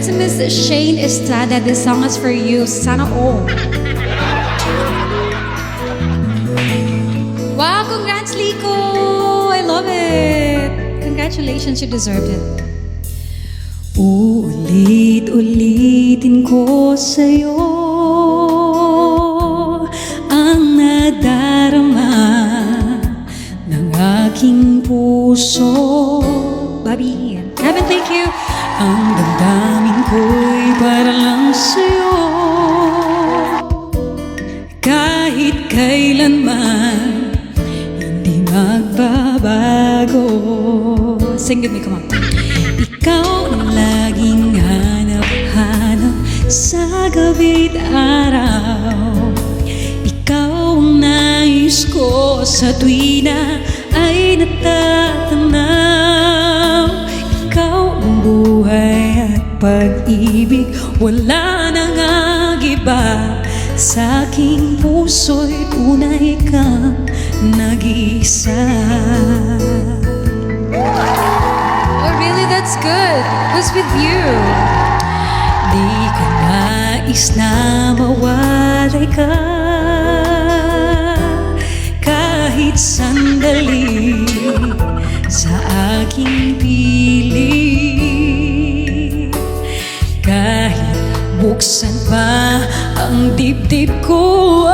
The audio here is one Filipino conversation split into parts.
to Miss Shane Estrada. This song is for you. Sana all. Wow, congrats, Lico! I love it. Congratulations, you deserved it. Ulit-ulitin ko sa'yo ang nadarama ng aking puso. Bobby, Kevin, thank you. Ang damdamin ko'y para lang sa'yo. Kahit kailanman hindi magbabago. Sing with me, come on. Ikaw ang laging hanap-hanap sa gabi't araw. Ikaw ang nais ko sa tuwi na ay natatanaw. Ikaw ang buhay at pag-ibig, wala nang agiba. Sa aking puso'y tunay kang nag-iisa. Oh, really? That's good. Who's with you? Di ko nais na mawalay ka kahit sandali sa aking piling. Kahit buksan pa ang dibdib ko,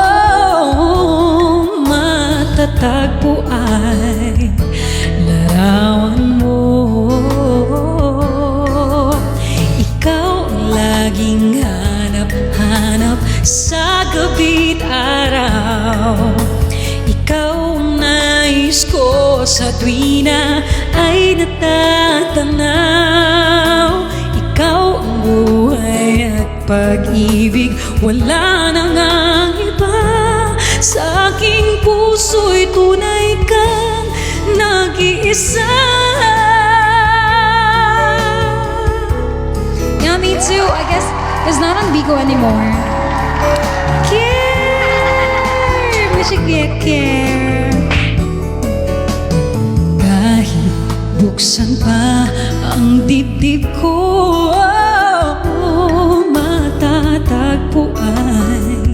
matatagpo ay larawan mo. Ikaw ang laging hanap-hanap sa gabi't araw. Ikaw ang nais ko sa tuwi na ay natatanaw. Ikaw ang buhay at pag-ibig, wala nang ang iba. Sa aking puso'y tunay kang nag-iisa. Yeah, me too. I guess it's not on Bigo anymore. Care! We should get care. Kahit buksan pa ang dibdib ko, matatagpo ay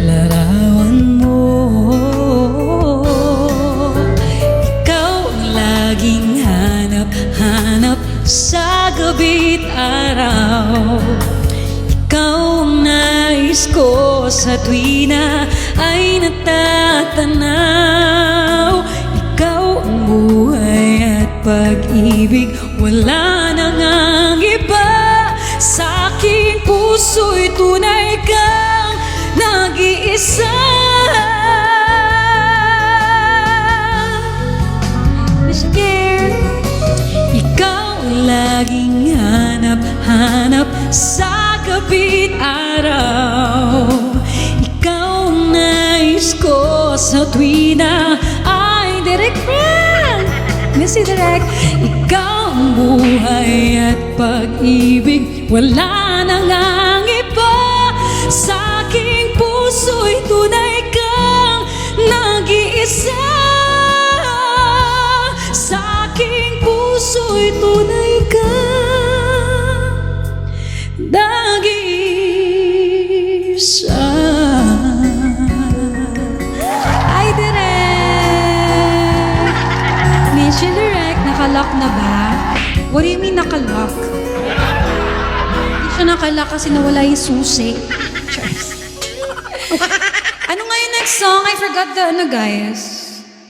larawan mo. Ikaw ang laging hanap-hanap sa gabi't araw. Ikaw ang nais ko sa tuwi na ay natatanaw. Ikaw ang buhay at pag-ibig, wala nang ang iba. Sa aking puso'y tunay kang nag-iisa. Ikaw ang laging hanap-hanap sa gabi't araw. Ikaw ang nais ko sa tuwi na ay direct friend. Missy Direct. Ikaw ang buhay at pag-ibig, wala nang ang iba. Sa aking puso'y tunay kang nag-iisa. Sa aking puso'y tunay kang nag-iisa. Ay, Direct! Missy Direct, nakalock na ba? What do you mean nakalock? Hindi siya nakalock kasi nawala yung susi. Cheers. Ano nga yung next song? I forgot the ano, guys.